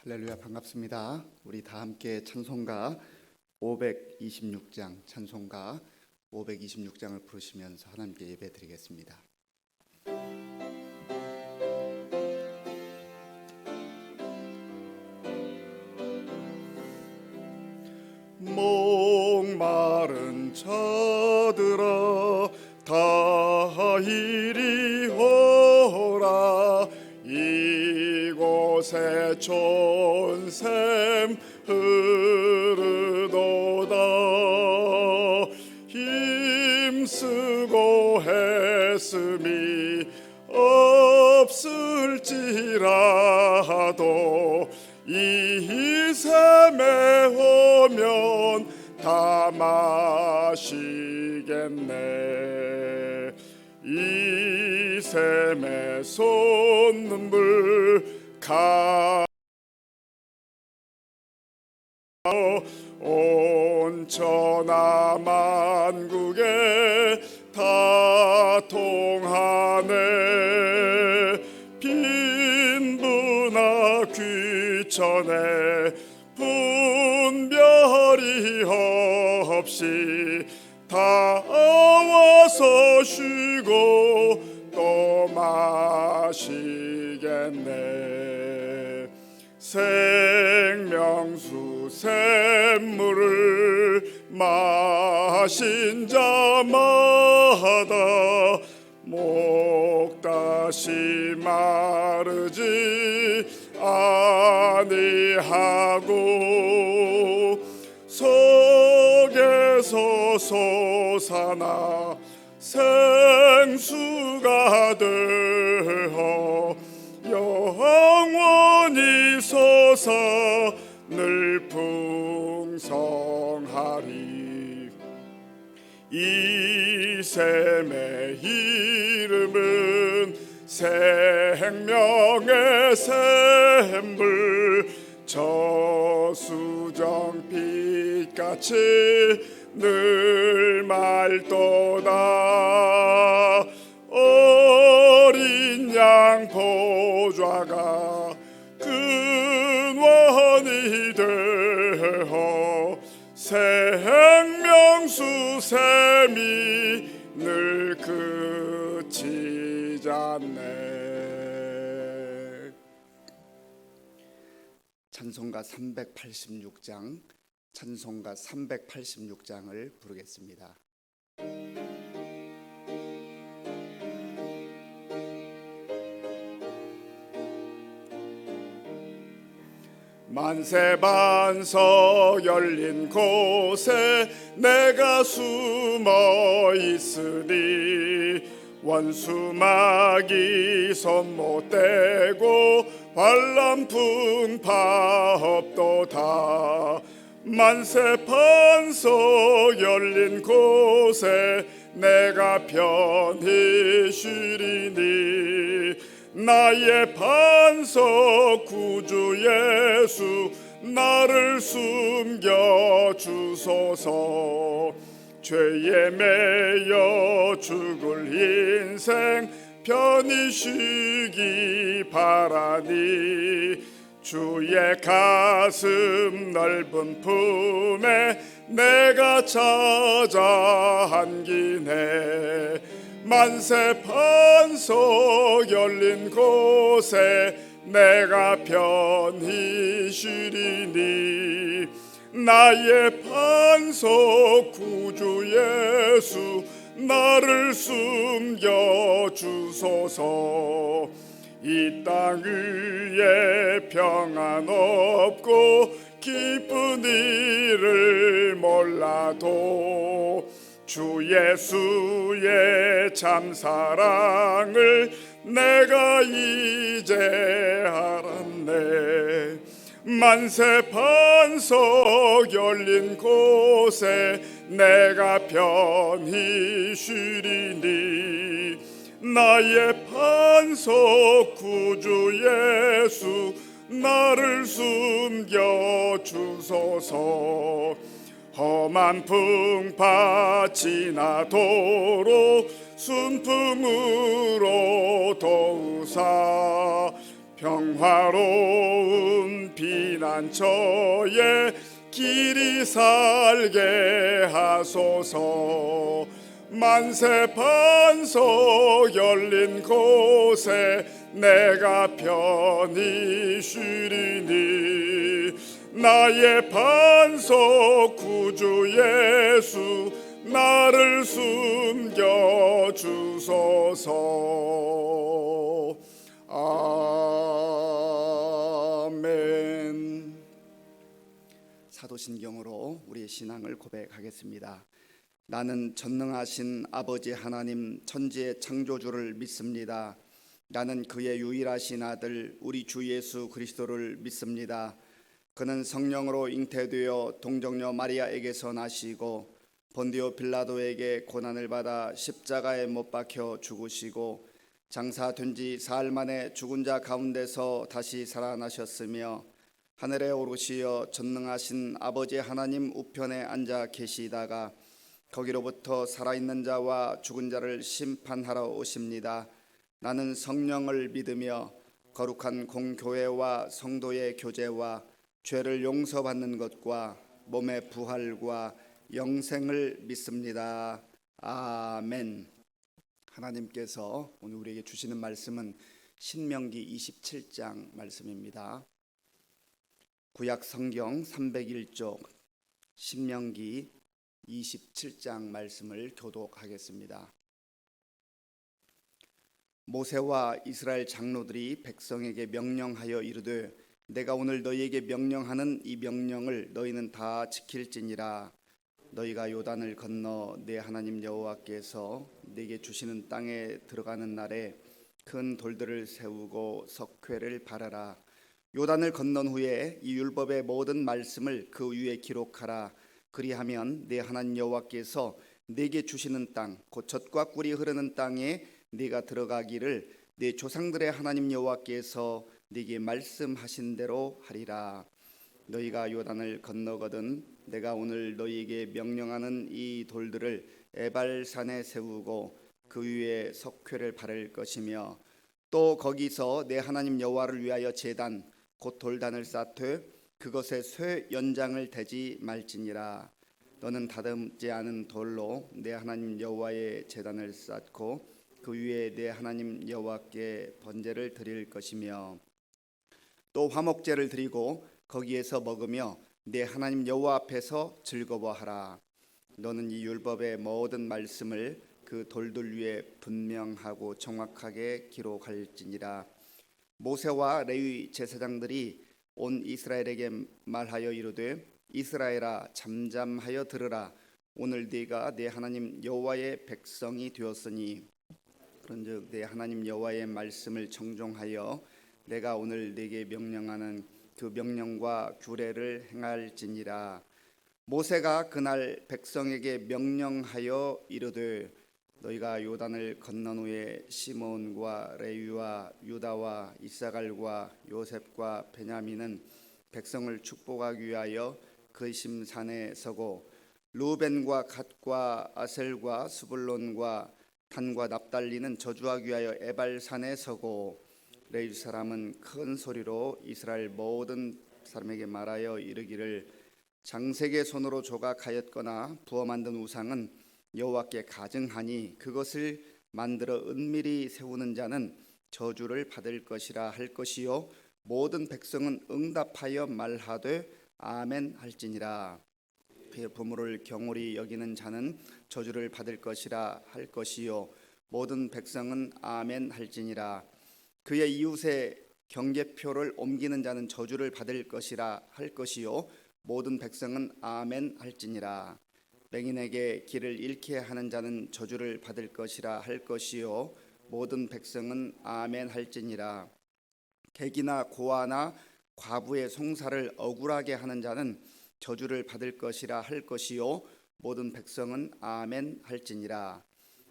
할렐루야, 반갑습니다. 우리 다 함께 찬송가 526장 찬송가 526장을 부르시면서 하나님께 예배드리겠습니다. 목마른 자들아 다 이리 오라. 이곳에 좋은 샘 흐르도다. 힘쓰고 애씀이 없을지라도 이 샘에 오면 다 마시겠네. 이 샘에 솟는물 온 천하 만국에 다 통하네. 빈부나 귀천에 분별이 없이 다 와서 쉬고 또 마시겠네. 생명수 샘물을 마신 자마다 목 다시 마르지 아니하고 속에서 솟아나 생수가 되어 영원히 솟아 늘 풍성하리. 이 샘의 이름은 생명의 샘물. 저수정 빛같이 늘 맑도다. 어린 양 보좌가 근원이 되어 생명수 샘이 늘 그치지 않네. 찬송가 386장을 부르겠습니다. 만세반석 열린 곳에 내가 숨어 있으니 원수마귀 손 못 대고 환난 풍파 없도다. 만세반석 열린 곳에 내가 편히 쉬리니 나의 반석 구주 예수 나를 숨겨 주소서. 죄에 매여 죽을 인생 편히 쉬기 바라니 주의 가슴 넓은 품에 내가 찾아 안기네. 만세반석 열린 곳에 내가 편히 쉬리니 나의 반석 구주 예수 나를 숨겨 주소서. 이 땅 위에 평안 없고 기쁜 일을 몰라도 주 예수의 참 사랑을 내가 이제 알았네. 만세반석 열린 곳에 내가 편히 쉬리니 나의 반석 구주 예수 나를 숨겨 주소서. 험한 풍파 지나도록 순풍으로 도우사 평화로운 피난처에 길이 살게 하소서. 만세 반석 열린 곳에 내가 편히 쉬리니 나의 반석 구주 예수 나를 숨겨 주소서. 아멘. 사도신경으로 우리의 신앙을 고백하겠습니다. 나는 전능하신 아버지 하나님 천지의 창조주를 믿습니다. 나는 그의 유일하신 아들 우리 주 예수 그리스도를 믿습니다. 그는 성령으로 잉태되어 동정녀 마리아에게서 나시고 본디오 빌라도에게 고난을 받아 십자가에 못 박혀 죽으시고 장사된 지 사흘 만에 죽은 자 가운데서 다시 살아나셨으며 하늘에 오르시어 전능하신 아버지 하나님 우편에 앉아 계시다가 거기로부터 살아있는 자와 죽은 자를 심판하러 오십니다. 나는 성령을 믿으며 거룩한 공교회와 성도의 교제와 죄를 용서받는 것과 몸의 부활과 영생을 믿습니다. 아멘. 하나님께서 오늘 우리에게 주시는 말씀은 신명기 27장 말씀입니다. 구약 성경 301쪽 신명기 27장 말씀을 교독하겠습니다. 모세와 이스라엘 장로들이 백성에게 명령하여 이르되 내가 오늘 너희에게 명령하는 이 명령을 너희는 다 지킬지니라. 너희가 요단을 건너 내 하나님 여호와께서 네게 주시는 땅에 들어가는 날에 큰 돌들을 세우고 석회를 바라라. 요단을 건넌 후에 이 율법의 모든 말씀을 그 위에 기록하라. 그리하면 내 하나님 여호와께서 네게 주시는 땅 곧 젖과 꿀이 흐르는 땅에 네가 들어가기를 네 조상들의 하나님 여호와께서 네게 말씀하신 대로 하리라. 너희가 요단을 건너거든 내가 오늘 너희에게 명령하는 이 돌들을 에발산에 세우고 그 위에 석회를 바를 것이며 또 거기서 내 하나님 여호와를 위하여 제단 곧 돌단을 쌓되 그것에 쇠 연장을 대지 말지니라. 너는 다듬지 않은 돌로 내 하나님 여호와의 제단을 쌓고 그 위에 내 하나님 여호와께 번제를 드릴 것이며 또 화목제를 드리고 거기에서 먹으며 내 하나님 여호와 앞에서 즐거워하라. 너는 이 율법의 모든 말씀을 그 돌들 위에 분명하고 정확하게 기록할지니라. 모세와 레위 제사장들이 온 이스라엘에게 말하여 이르되 이스라엘아 잠잠하여 들으라. 오늘 네가 내 하나님 여호와의 백성이 되었으니 그런즉 내 하나님 여호와의 말씀을 청종하여 내가 오늘 네게 명령하는 그 명령과 규례를 행할지니라. 모세가 그날 백성에게 명령하여 이르되 너희가 요단을 건넌 후에 시몬과 레위와 유다와 이사갈과 요셉과 베냐민은 백성을 축복하기 위하여 그심산에 서고 루벤과 갓과 아셀과 스불론과 단과 납달리는 저주하기 위하여 에발산에 서고 레위 사람은 큰 소리로 이스라엘 모든 사람에게 말하여 이르기를 장색의 손으로 조각하였거나 부어 만든 우상은 여호와께 가증하니 그것을 만들어 은밀히 세우는 자는 저주를 받을 것이라 할 것이요 모든 백성은 응답하여 말하되 아멘 할지니라. 그의 부모를 경홀히 여기는 자는 저주를 받을 것이라 할 것이요 모든 백성은 아멘 할지니라. 그의 이웃의 경계표를 옮기는 자는 저주를 받을 것이라 할 것이요 모든 백성은 아멘 할지니라. 맹인에게 길을 잃게 하는 자는 저주를 받을 것이라 할 것이요 모든 백성은 아멘 할지니라. 객이나 고아나 과부의 송사를 억울하게 하는 자는 저주를 받을 것이라 할 것이요 모든 백성은 아멘 할지니라.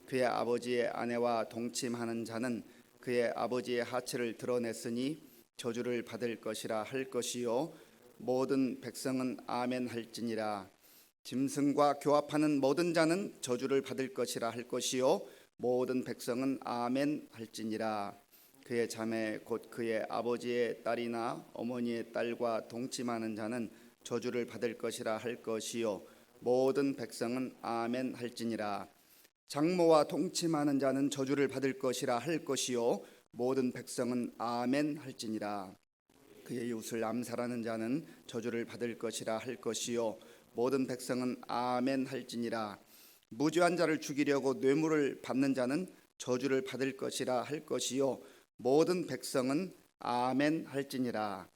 그의 아버지의 아내와 동침하는 자는 그의 아버지의 하체를 드러냈으니 저주를 받을 것이라 할 것이요 모든 백성은 아멘 할지니라. 짐승과 교합하는 모든 자는 저주를 받을 것이라 할 것이요 모든 백성은 아멘 할지니라. 그의 자매 곧 그의 아버지의 딸이나 어머니의 딸과 동침하는 자는 저주를 받을 것이라 할 것이요 모든 백성은 아멘 할지니라. 장모와 동침하는 자는 저주를 받을 것이라 할 것이요 모든 백성은 아멘 할지니라. 그의 이웃을 암살하는 자는 저주를 받을 것이라 할 것이요 모든 백성은 아멘 할지니라. 무죄한 자를 죽이려고 뇌물을 받는 자는 저주를 받을 것이라 할 것이요 모든 백성은 아멘 할지니라.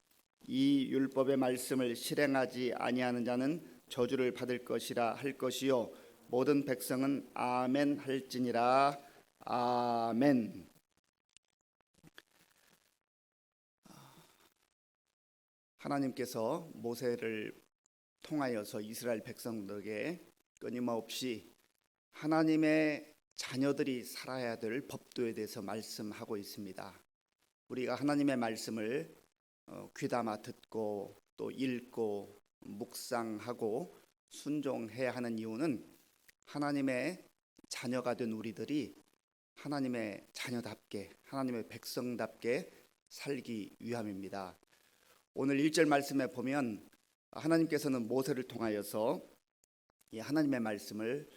이 율법의 말씀을 실행하지 아니하는 자는 저주를 받을 것이라 할 것이요 모든 백성은 아멘 할지니라. 아멘. 하나님께서 모세를 통하여서 이스라엘 백성들에게 끊임없이 하나님의 자녀들이 살아야 될 법도에 대해서 말씀하고 있습니다. 우리가 하나님의 말씀을 귀담아 듣고 또 읽고 묵상하고 순종해야 하는 이유는 하나님의 자녀가 된 우리들이 하나님의 자녀답게 하나님의 백성답게 살기 위함입니다. 오늘 1절 말씀에 보면 하나님께서는 모세를 통하여서 이 하나님의 말씀을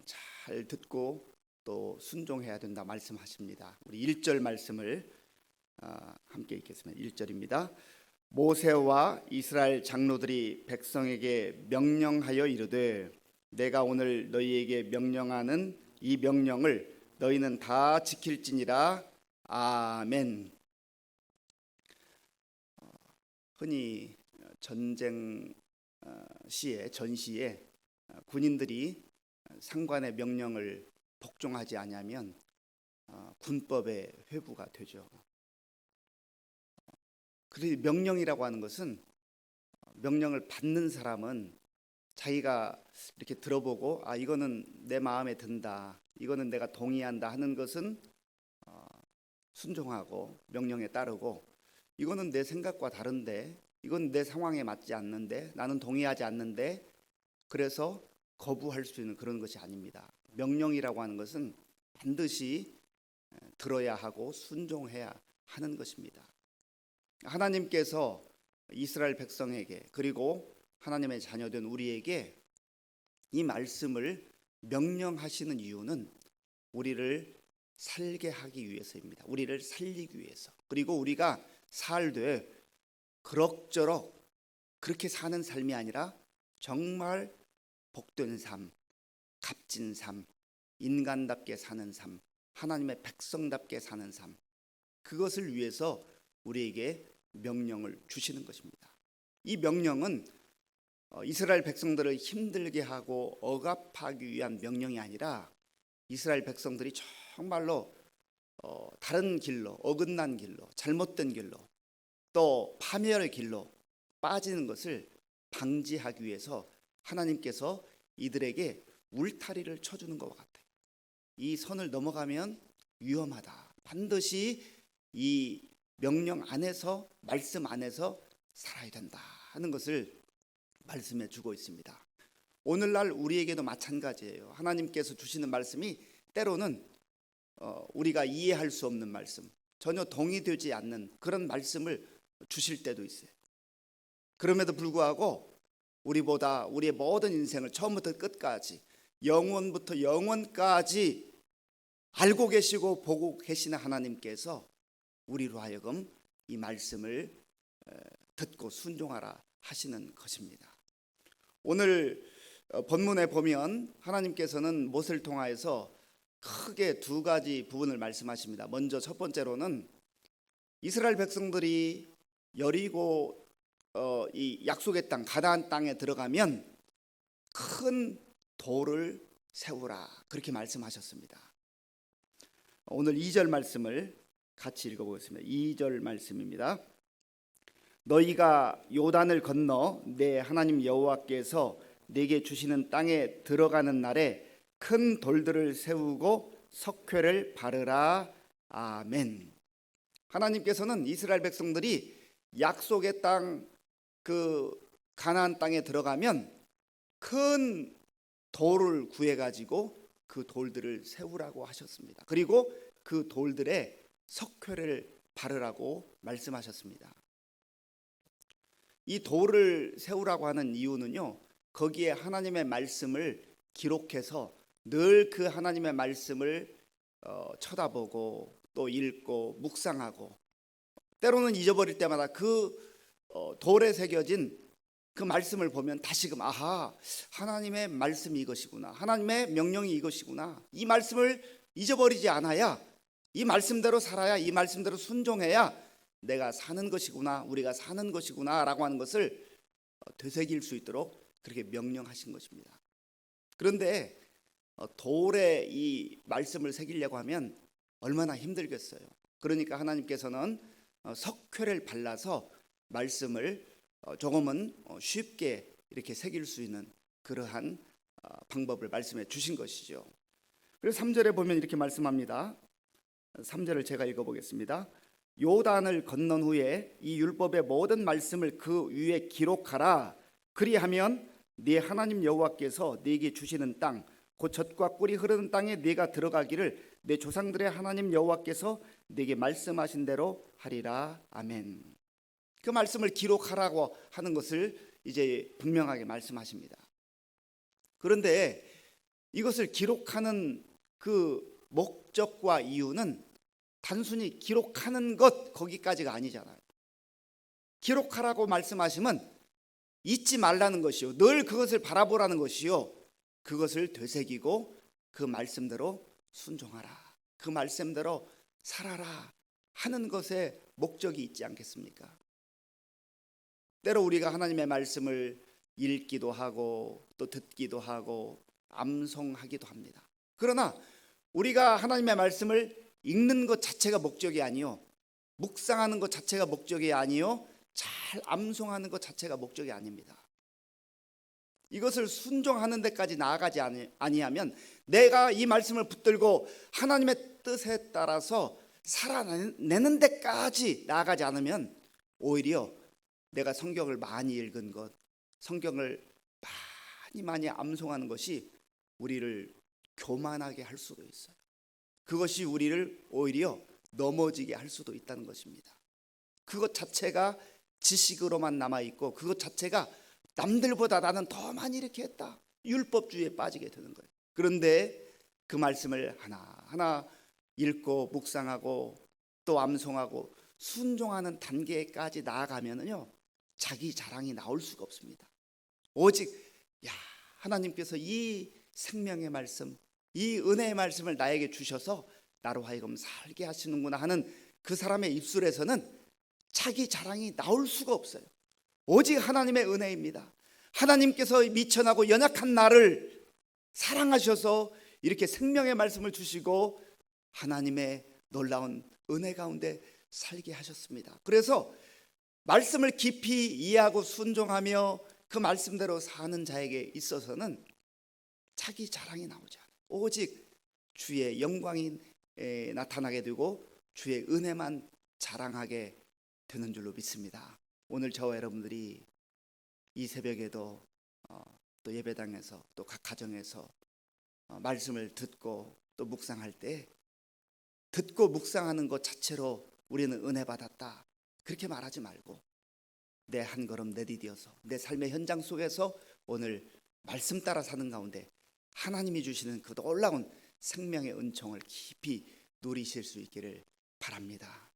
잘 듣고 또 순종해야 된다 말씀하십니다. 우리 1절 말씀을 함께 읽겠습니다. 1절입니다. 모세와 이스라엘 장로들이 백성에게 명령하여 이르되 내가 오늘 너희에게 명령하는 이 명령을 너희는 다 지킬지니라. 아멘. 흔히 전쟁 전시에 군인들이 상관의 명령을 복종하지 않으면 군법의 회부가 되죠. 그래서 명령이라고 하는 것은 명령을 받는 사람은 자기가 이렇게 들어보고 이거는 내 마음에 든다, 이거는 내가 동의한다 하는 것은 순종하고 명령에 따르고, 이거는 내 생각과 다른데, 이건 내 상황에 맞지 않는데, 나는 동의하지 않는데, 그래서 거부할 수 있는 그런 것이 아닙니다. 명령이라고 하는 것은 반드시 들어야 하고 순종해야 하는 것입니다. 하나님께서 이스라엘 백성에게 그리고 하나님의 자녀된 우리에게 이 말씀을 명령하시는 이유는 우리를 살게 하기 위해서입니다. 우리를 살리기 위해서. 그리고 우리가 살되 그럭저럭 그렇게 사는 삶이 아니라 정말 복된 삶, 값진 삶, 인간답게 사는 삶, 하나님의 백성답게 사는 삶, 그것을 위해서 우리에게 명령을 주시는 것입니다. 이 명령은 이스라엘 백성들을 힘들게 하고 억압하기 위한 명령이 아니라 이스라엘 백성들이 정말로 다른 길로, 어긋난 길로, 잘못된 길로, 또 파멸의 길로 빠지는 것을 방지하기 위해서 하나님께서 이들에게 울타리를 쳐주는 것 같아요. 이 선을 넘어가면 위험하다. 반드시 이 명령 안에서, 말씀 안에서 살아야 된다 하는 것을 말씀해 주고 있습니다. 오늘날 우리에게도 마찬가지예요. 하나님께서 주시는 말씀이 때로는 우리가 이해할 수 없는 말씀, 전혀 동의되지 않는 그런 말씀을 주실 때도 있어요. 그럼에도 불구하고 우리의 모든 인생을 처음부터 끝까지, 영원부터 영원까지 알고 계시고 보고 계시는 하나님께서 우리로 하여금 이 말씀을 듣고 순종하라 하시는 것입니다. 오늘 본문에 보면 하나님께서는 모세를 통하여서 크게 두 가지 부분을 말씀하십니다. 먼저 첫 번째로는 이스라엘 백성들이 여리고 이 약속의 땅 가나안 땅에 들어가면 큰 돌을 세우라, 그렇게 말씀하셨습니다. 오늘 2절 말씀을 같이 읽어보겠습니다. 2절 말씀입니다. 너희가 요단을 건너 내 하나님 여호와께서 내게 주시는 땅에 들어가는 날에 큰 돌들을 세우고 석회를 바르라. 아멘. 하나님께서는 이스라엘 백성들이 약속의 땅, 그 가나안 땅에 들어가면 큰 돌을 구해 가지고 그 돌들을 세우라고 하셨습니다. 그리고 그 돌들에 석회를 바르라고 말씀하셨습니다. 이 돌을 세우라고 하는 이유는요, 거기에 하나님의 말씀을 기록해서 늘 그 하나님의 말씀을 쳐다보고 또 읽고 묵상하고, 때로는 잊어버릴 때마다 그 돌에 새겨진 그 말씀을 보면 다시금 아하, 하나님의 말씀이 이것이구나, 하나님의 명령이 이것이구나, 이 말씀을 잊어버리지 않아야, 이 말씀대로 살아야, 이 말씀대로 순종해야 내가 사는 것이구나, 우리가 사는 것이구나 라고 하는 것을 되새길 수 있도록 그렇게 명령하신 것입니다. 그런데 돌에 이 말씀을 새기려고 하면 얼마나 힘들겠어요. 그러니까 하나님께서는 석회를 발라서 말씀을 조금은 쉽게 이렇게 새길 수 있는 그러한 방법을 말씀해 주신 것이죠. 그래서 3절에 보면 이렇게 말씀합니다. 3절을 제가 읽어보겠습니다. 요단을 건넌 후에 이 율법의 모든 말씀을 그 위에 기록하라. 그리하면 네 하나님 여호와께서 네게 주시는 땅, 곧 젖과 꿀이 흐르는 땅에 네가 들어가기를 내 조상들의 하나님 여호와께서 네게 말씀하신 대로 하리라. 아멘. 그 말씀을 기록하라고 하는 것을 이제 분명하게 말씀하십니다. 그런데 이것을 기록하는 그 목적과 이유는 단순히 기록하는 것 거기까지가 아니잖아요. 기록하라고 말씀하시면 잊지 말라는 것이요, 늘 그것을 바라보라는 것이요, 그것을 되새기고 그 말씀대로 순종하라, 그 말씀대로 살아라 하는 것에 목적이 있지 않겠습니까? 때로 우리가 하나님의 말씀을 읽기도 하고 또 듣기도 하고 암송하기도 합니다. 그러나 우리가 하나님의 말씀을 읽는 것 자체가 목적이 아니요, 묵상하는 것 자체가 목적이 아니요, 잘 암송하는 것 자체가 목적이 아닙니다. 이것을 순종하는 데까지 나아가지 아니하면, 내가 이 말씀을 붙들고 하나님의 뜻에 따라서 살아내는 데까지 나아가지 않으면 오히려 내가 성경을 많이 읽은 것, 성경을 많이 암송하는 것이 우리를 교만하게 할 수도 있어요. 그것이 우리를 오히려 넘어지게 할 수도 있다는 것입니다. 그것 자체가 지식으로만 남아있고, 그것 자체가 남들보다 나는 더 많이 이렇게 했다, 율법주의에 빠지게 되는 거예요. 그런데 그 말씀을 하나하나 읽고 묵상하고 또 암송하고 순종하는 단계까지 나아가면은요, 자기 자랑이 나올 수가 없습니다. 오직 하나님께서 이 생명의 말씀, 이 은혜의 말씀을 나에게 주셔서 나로 하여금 살게 하시는구나 하는 그 사람의 입술에서는 자기 자랑이 나올 수가 없어요. 오직 하나님의 은혜입니다. 하나님께서 미천하고 연약한 나를 사랑하셔서 이렇게 생명의 말씀을 주시고 하나님의 놀라운 은혜 가운데 살게 하셨습니다. 그래서 말씀을 깊이 이해하고 순종하며 그 말씀대로 사는 자에게 있어서는 자기 자랑이 나오지 않아요. 오직 주의 영광이 나타나게 되고 주의 은혜만 자랑하게 되는 줄로 믿습니다. 오늘 저와 여러분들이 이 새벽에도 또 예배당에서 또 각 가정에서 말씀을 듣고 또 묵상할 때, 듣고 묵상하는 것 자체로 우리는 은혜 받았다 그렇게 말하지 말고, 내 한 걸음 내디뎌서 내 삶의 현장 속에서 오늘 말씀 따라 사는 가운데 하나님이 주시는 그 놀라운 생명의 은총을 깊이 누리실 수 있기를 바랍니다.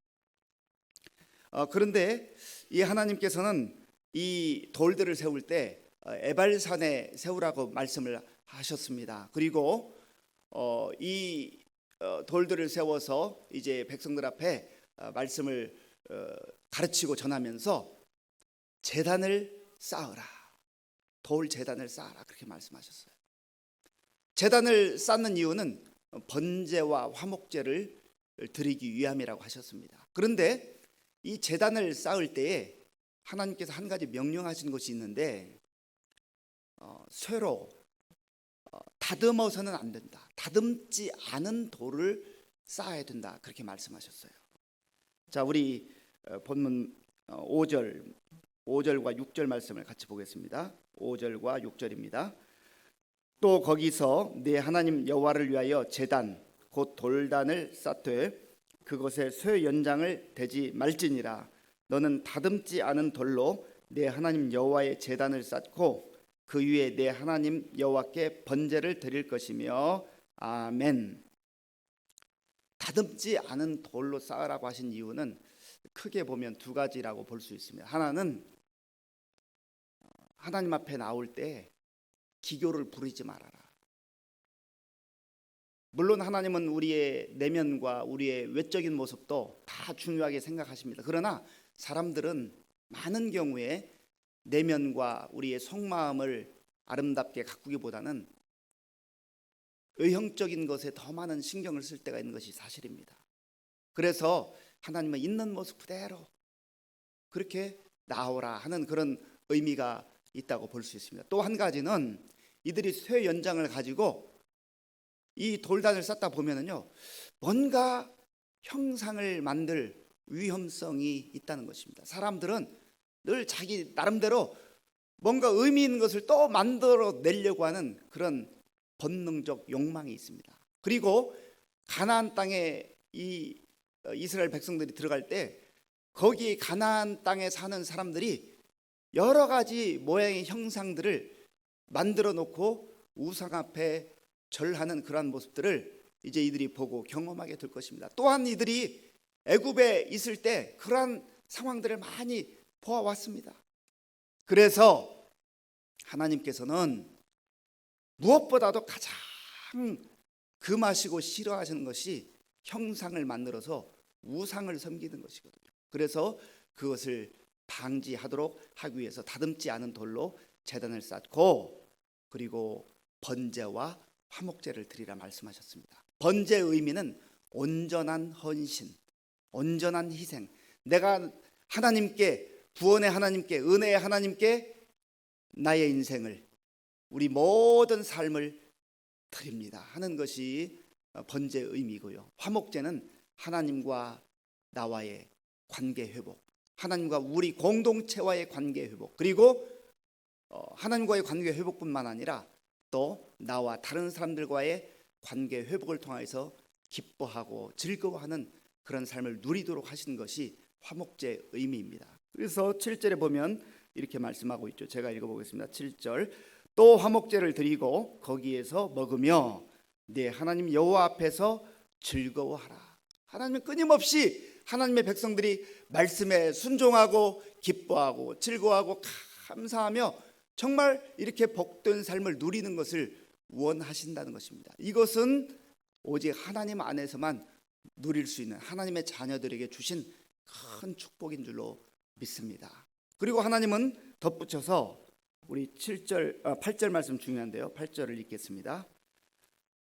그런데 이 하나님께서는 이 돌들을 세울 때 에발산에 세우라고 말씀을 하셨습니다. 그리고 이 돌들을 세워서 이제 백성들 앞에 말씀을 가르치고 전하면서 제단을 쌓으라, 돌 제단을 쌓아라 그렇게 말씀하셨어요. 제단을 쌓는 이유는 번제와 화목제를 드리기 위함이라고 하셨습니다. 그런데 이 제단을 쌓을 때에 하나님께서 한 가지 명령하신 것이 있는데, 쇠로 다듬어서는 안 된다, 다듬지 않은 돌을 쌓아야 된다 그렇게 말씀하셨어요. 자, 우리 본문 5절과 6절 말씀을 같이 보겠습니다. 5절과 6절입니다. 또 거기서 네 하나님 여호와를 위하여 제단 곧 돌단을 쌓되 그곳에 쇠 연장을 대지 말지니라. 너는 다듬지 않은 돌로 내 하나님 여호와의 제단을 쌓고 그 위에 내 하나님 여호와께 번제를 드릴 것이며. 아멘. 다듬지 않은 돌로 쌓으라고 하신 이유는 크게 보면 두 가지라고 볼 수 있습니다. 하나는 하나님 앞에 나올 때 기교를 부리지 말아라. 물론 하나님은 우리의 내면과 우리의 외적인 모습도 다 중요하게 생각하십니다. 그러나 사람들은 많은 경우에 내면과 우리의 속마음을 아름답게 가꾸기보다는 외형적인 것에 더 많은 신경을 쓸 때가 있는 것이 사실입니다. 그래서 하나님은 있는 모습 그대로 그렇게 나오라 하는 그런 의미가 있다고 볼 수 있습니다. 또 한 가지는 이들이 쇠 연장을 가지고 이 돌단을 쌓다 보면은요, 뭔가 형상을 만들 위험성이 있다는 것입니다. 사람들은 늘 자기 나름대로 뭔가 의미 있는 것을 또 만들어 내려고 하는 그런 본능적 욕망이 있습니다. 그리고 가나안 땅에 이 이스라엘 백성들이 들어갈 때 거기 가나안 땅에 사는 사람들이 여러 가지 모양의 형상들을 만들어 놓고 우상 앞에 절하는 그러한 모습들을 이제 이들이 보고 경험하게 될 것입니다. 또한 이들이 애굽에 있을 때 그러한 상황들을 많이 보아왔습니다. 그래서 하나님께서는 무엇보다도 가장 금하시고 싫어하시는 것이 형상을 만들어서 우상을 섬기는 것이거든요. 그래서 그것을 방지하도록 하기 위해서 다듬지 않은 돌로 제단을 쌓고 그리고 번제와 화목제를 드리라 말씀하셨습니다. 번제의 의미는 온전한 헌신, 온전한 희생. 내가 하나님께, 구원의 하나님께, 은혜의 하나님께 나의 인생을, 우리 모든 삶을 드립니다 하는 것이 번제의 의미고요. 화목제는 하나님과 나와의 관계 회복, 하나님과 우리 공동체와의 관계 회복, 그리고 하나님과의 관계 회복뿐만 아니라 또 나와 다른 사람들과의 관계 회복을 통해서 기뻐하고 즐거워하는 그런 삶을 누리도록 하시는 것이 화목제의 의미입니다. 그래서 7절에 보면 이렇게 말씀하고 있죠. 제가 읽어보겠습니다. 7절. 또 화목제를 드리고 거기에서 먹으며 네 하나님 여호와 앞에서 즐거워하라. 하나님은 끊임없이 하나님의 백성들이 말씀에 순종하고 기뻐하고 즐거워하고 감사하며 정말 이렇게 복된 삶을 누리는 것을 원하신다는 것입니다. 이것은 오직 하나님 안에서만 누릴 수 있는 하나님의 자녀들에게 주신 큰 축복인 줄로 믿습니다. 그리고 하나님은 덧붙여서 우리 8절 말씀 중요한데요. 8절을 읽겠습니다.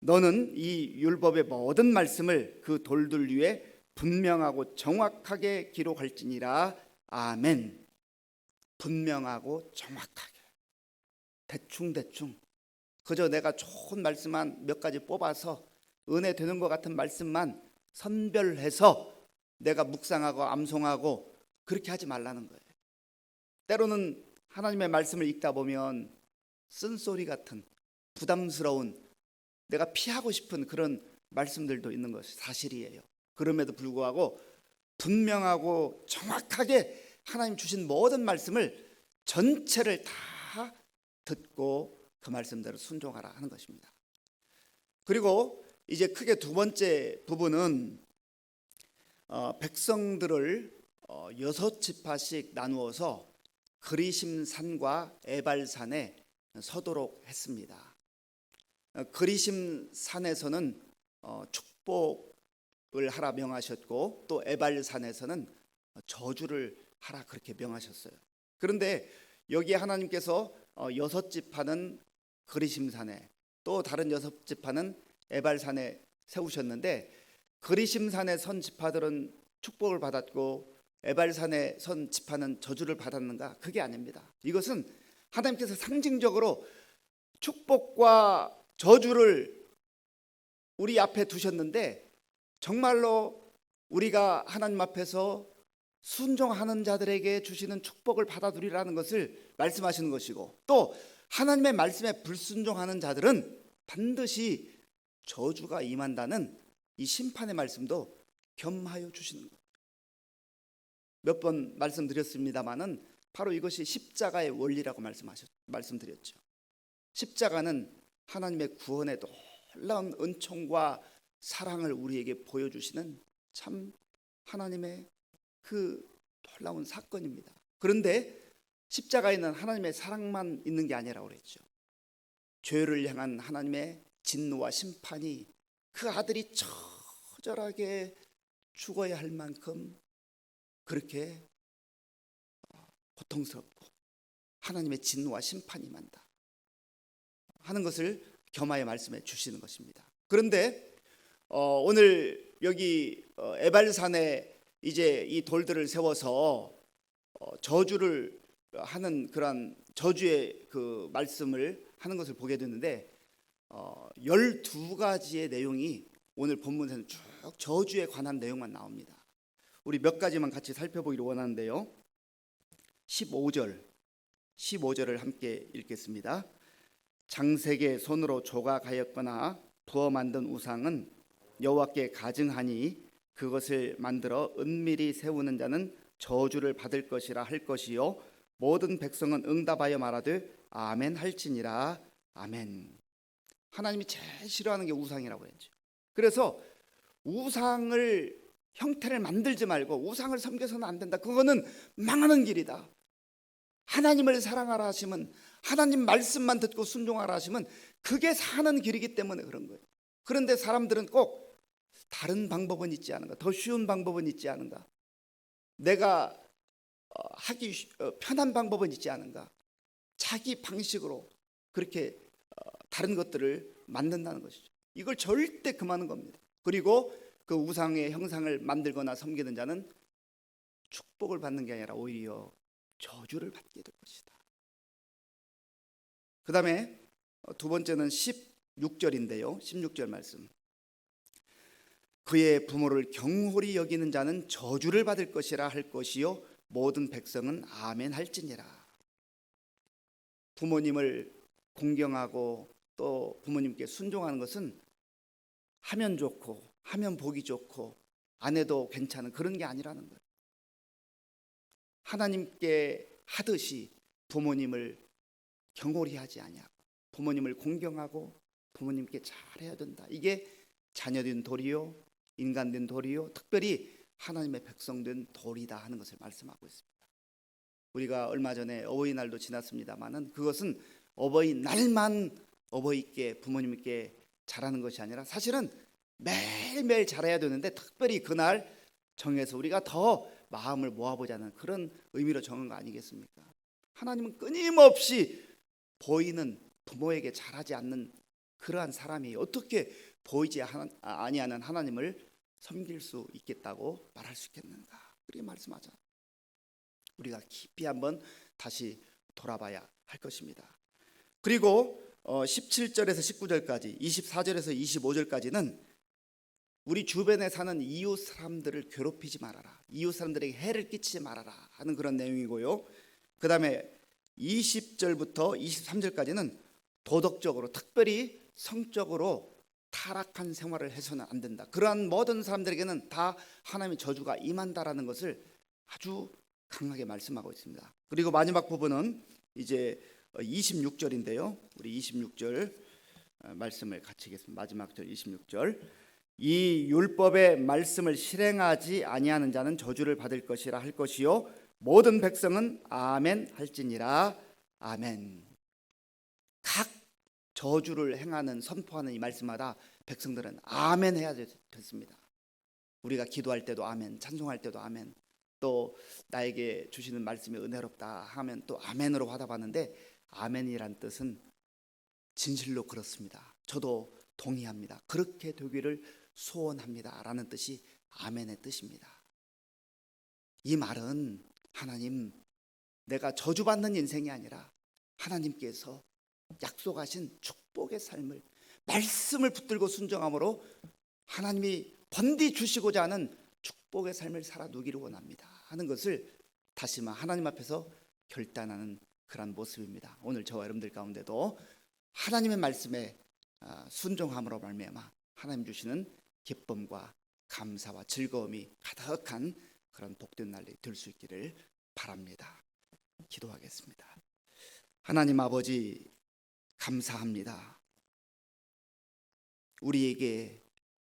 너는 이 율법의 모든 말씀을 그 돌들 위에 분명하고 정확하게 기록할지니라. 아멘. 분명하고 정확하게, 대충 그저 내가 좋은 말씀만 몇 가지 뽑아서 은혜 되는 것 같은 말씀만 선별해서 내가 묵상하고 암송하고 그렇게 하지 말라는 거예요. 때로는 하나님의 말씀을 읽다 보면 쓴소리 같은 부담스러운, 내가 피하고 싶은 그런 말씀들도 있는 것이 사실이에요. 그럼에도 불구하고 분명하고 정확하게 하나님 주신 모든 말씀을 전체를 다 듣고 그 말씀대로 순종하라 하는 것입니다. 그리고 이제 크게 두 번째 부분은 백성들을 6지파씩 나누어서 그리심산과 에발산에 서도록 했습니다. 그리심산에서는 축복을 하라 명하셨고 또 에발산에서는 저주를 하라 그렇게 명하셨어요. 그런데 여기에 하나님께서 6지파는 그리심산에 또 다른 6지파는 에발산에 세우셨는데 그리심산에 선 지파들은 축복을 받았고 에발산에 선 지파는 저주를 받았는가? 그게 아닙니다. 이것은 하나님께서 상징적으로 축복과 저주를 우리 앞에 두셨는데 정말로 우리가 하나님 앞에서 순종하는 자들에게 주시는 축복을 받아들이라는 것을 말씀하시는 것이고 또 하나님의 말씀에 불순종하는 자들은 반드시 저주가 임한다는 이 심판의 말씀도 겸하여 주시는 거예요. 몇 번 말씀드렸습니다마는 바로 이것이 십자가의 원리라고 말씀드렸죠. 십자가는 하나님의 구원의 놀라운 은총과 사랑을 우리에게 보여주시는 참 하나님의 그 놀라운 사건입니다. 그런데 십자가에는 하나님의 사랑만 있는 게 아니라고 그랬죠. 죄를 향한 하나님의 진노와 심판이 그 아들이 처절하게 죽어야 할 만큼 그렇게 고통스럽고 하나님의 진노와 심판이 임한다 하는 것을 겸하여 말씀해 주시는 것입니다. 그런데 오늘 여기 에발산에 이제 이 돌들을 세워서 저주를 하는 그런 저주의 그 말씀을 하는 것을 보게 되는데 12가지의 내용이 오늘 본문에는 쭉 저주에 관한 내용만 나옵니다. 우리 몇 가지만 같이 살펴보기를 원하는데요. 15절을 함께 읽겠습니다. 장색의 손으로 조각하였거나 부어 만든 우상은 여호와께 가증하니 그것을 만들어 은밀히 세우는 자는 저주를 받을 것이라 할 것이요 모든 백성은 응답하여 말하되 아멘 할지니라. 아멘. 하나님이 제일 싫어하는 게 우상이라고 했죠. 그래서 우상을 형태를 만들지 말고 우상을 섬겨서는 안 된다. 그거는 망하는 길이다. 하나님을 사랑하라 하시면 하나님 말씀만 듣고 순종하라 하시면 그게 사는 길이기 때문에 그런 거예요. 그런데 사람들은 꼭 다른 방법은 있지 않은가, 더 쉬운 방법은 있지 않은가, 내가 하기 편한 방법은 있지 않은가, 자기 방식으로 그렇게 다른 것들을 만든다는 것이죠. 이걸 절대 금하는 겁니다. 그리고 그 우상의 형상을 만들거나 섬기는 자는 축복을 받는 게 아니라 오히려 저주를 받게 될 것이다. 그 다음에 두 번째는 16절인데요 16절 말씀, 그의 부모를 경홀히 여기는 자는 저주를 받을 것이라 할 것이요 모든 백성은 아멘 할지니라. 부모님을 공경하고 또 부모님께 순종하는 것은 하면 좋고 하면 보기 좋고 안 해도 괜찮은 그런 게 아니라는 거예요. 하나님께 하듯이 부모님을 경홀히 하지 아니하고 부모님을 공경하고 부모님께 잘해야 된다. 이게 자녀된 도리요 인간된 도리요 특별히 하나님의 백성된 도리다 하는 것을 말씀하고 있습니다. 우리가 얼마 전에 어버이날도 지났습니다마는 그것은 어버이날만 어버이께 부모님께 잘하는 것이 아니라 사실은 매일매일 잘해야 되는데 특별히 그날 정해서 우리가 더 마음을 모아보자는 그런 의미로 정한 거 아니겠습니까? 하나님은 끊임없이 보이는 부모에게 잘하지 않는 그러한 사람이 어떻게 보이지 아니하는 하나님을 섬길 수 있겠다고 말할 수 있겠는가? 그렇게 말씀하자. 우리가 깊이 한번 다시 돌아봐야 할 것입니다. 그리고 17절에서 19절까지 24절에서 25절까지는 우리 주변에 사는 이웃 사람들을 괴롭히지 말아라, 이웃 사람들에게 해를 끼치지 말아라 하는 그런 내용이고요. 그 다음에 20절부터 23절까지는 도덕적으로 특별히 성적으로 타락한 생활을 해서는 안 된다, 그러한 모든 사람들에게는 다 하나님의 저주가 임한다라는 것을 아주 강하게 말씀하고 있습니다. 그리고 마지막 부분은 이제 26절인데요 우리 26절 말씀을 같이 읽겠습니다. 마지막 절 26절, 이 율법의 말씀을 실행하지 아니하는 자는 저주를 받을 것이라 할 것이요 모든 백성은 아멘 할지니라. 아멘. 각 저주를 행하는 선포하는 이 말씀마다 백성들은 아멘 해야 됐습니다. 우리가 기도할 때도 아멘, 찬송할 때도 아멘, 또 나에게 주시는 말씀이 은혜롭다 하면 또 아멘으로 화답하는데 아멘이란 뜻은 진실로 그렇습니다, 저도 동의합니다, 그렇게 되기를 소원합니다 라는 뜻이 아멘의 뜻입니다. 이 말은 하나님, 내가 저주받는 인생이 아니라 하나님께서 약속하신 축복의 삶을 말씀을 붙들고 순종함으로 하나님이 번디 주시고자 하는 축복의 삶을 살아 누기를 원합니다 하는 것을 다시마 하나님 앞에서 결단하는 그런 모습입니다. 오늘 저와 여러분들 가운데도 하나님의 말씀에 순종함으로 말미암아 하나님 주시는 기쁨과 감사와 즐거움이 가득한 그런 복된 날이 될 수 있기를 바랍니다. 기도하겠습니다. 하나님 아버지, 감사합니다. 우리에게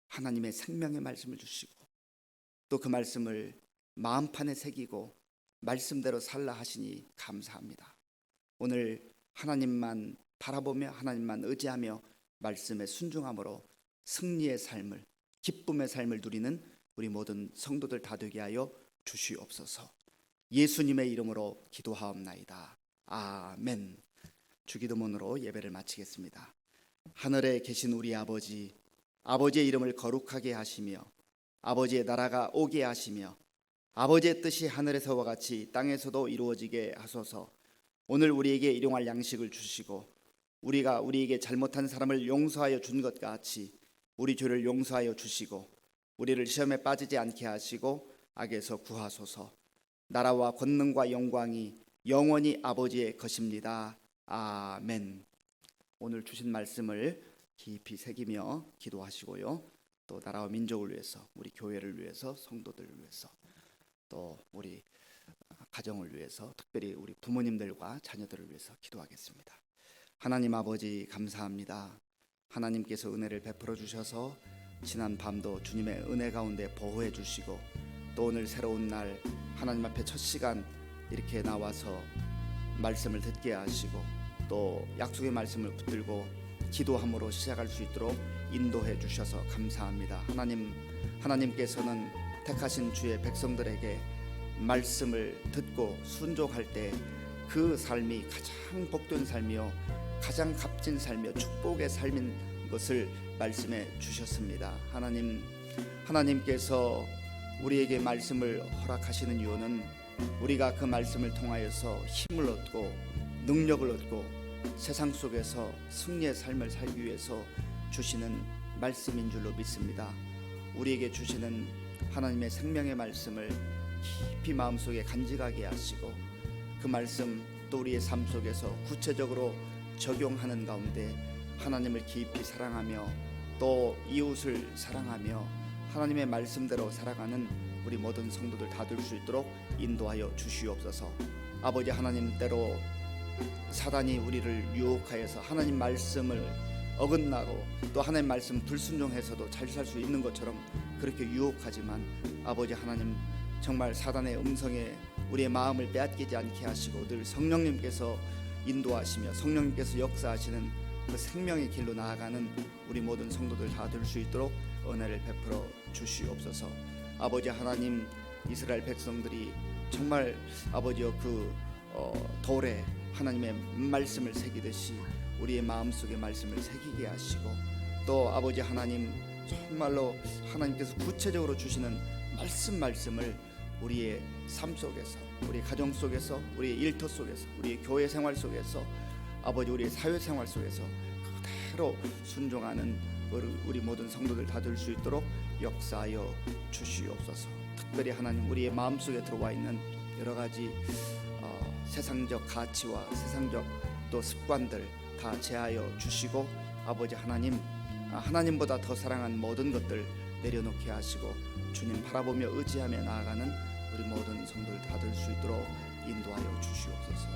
하나님의 생명의 말씀을 주시고 또 그 말씀을 마음판에 새기고 말씀대로 살라 하시니 감사합니다. 오늘 하나님만 바라보며 하나님만 의지하며 말씀에 순종함으로 승리의 삶을, 기쁨의 삶을 누리는 우리 모든 성도들 다 되게 하여 주시옵소서. 예수님의 이름으로 기도하옵나이다. 아멘. 주기도문으로 예배를 마치겠습니다. 하늘에 계신 우리 아버지, 아버지의 이름을 거룩하게 하시며 아버지의 나라가 오게 하시며 아버지의 뜻이 하늘에서와 같이 땅에서도 이루어지게 하소서. 오늘 우리에게 일용할 양식을 주시고 우리가 우리에게 잘못한 사람을 용서하여 준 것 같이 우리 죄를 용서하여 주시고 우리를 시험에 빠지지 않게 하시고 악에서 구하소서. 나라와 권능과 영광이 영원히 아버지의 것입니다. 아멘. 오늘 주신 말씀을 깊이 새기며 기도하시고요. 또 나라와 민족을 위해서, 우리 교회를 위해서, 성도들을 위해서, 또 우리 가정을 위해서, 특별히 우리 부모님들과 자녀들을 위해서 기도하겠습니다. 하나님 아버지, 감사합니다. 하나님께서 은혜를 베풀어 주셔서 지난 밤도 주님의 은혜 가운데 보호해 주시고 또 오늘 새로운 날 하나님 앞에 첫 시간 이렇게 나와서 말씀을 듣게 하시고 또 약속의 말씀을 붙들고 기도함으로 시작할 수 있도록 인도해 주셔서 감사합니다. 하나님께서는 택하신 주의 백성들에게 말씀을 듣고 순종할 때 그 삶이 가장 복된 삶이요 가장 값진 삶이요 축복의 삶인 것을 말씀해 주셨습니다. 하나님께서 우리에게 말씀을 허락하시는 이유는 우리가 그 말씀을 통하여서 힘을 얻고 능력을 얻고 세상 속에서 승리의 삶을 살기 위해서 주시는 말씀인 줄로 믿습니다. 우리에게 주시는 하나님의 생명의 말씀을 깊이 마음속에 간직하게 하시고 그 말씀 또 우리의 삶 속에서 구체적으로 적용하는 가운데 하나님을 깊이 사랑하며 또 이웃을 사랑하며 하나님의 말씀대로 살아가는 우리 모든 성도들 다 될 수 있도록 인도하여 주시옵소서. 아버지 하나님대로 사단이 우리를 유혹하여서 하나님 말씀을 어긋나고 또 하나님 말씀 불순종해서도 잘 살 수 있는 것처럼 그렇게 유혹하지만 아버지 하나님 정말 사단의 음성에 우리의 마음을 빼앗기지 않게 하시고 늘 성령님께서 인도하시며 성령님께서 역사하시는 그 생명의 길로 나아가는 우리 모든 성도들 다 될 수 있도록 은혜를 베풀어 주시옵소서. 아버지 하나님, 이스라엘 백성들이 정말 아버지여 그 돌에 하나님의 말씀을 새기듯이 우리의 마음속에 말씀을 새기게 하시고 또 아버지 하나님 정말로 하나님께서 구체적으로 주시는 말씀을 우리의 삶 속에서, 우리 가정 속에서, 우리의 일터 속에서, 우리의 교회 생활 속에서, 아버지 우리의 사회 생활 속에서 그대로 순종하는 우리 모든 성도들 다 될 수 있도록 역사하여 주시옵소서. 특별히 하나님 우리의 마음속에 들어와 있는 여러 가지 세상적 가치와 세상적 또 습관들 다 제하여 주시고 아버지 하나님보다 더 사랑한 모든 것들 내려놓게 하시고 주님 바라보며 의지하며 나아가는 우리 모든 성도들 다 될 수 있도록 인도하여 주시옵소서.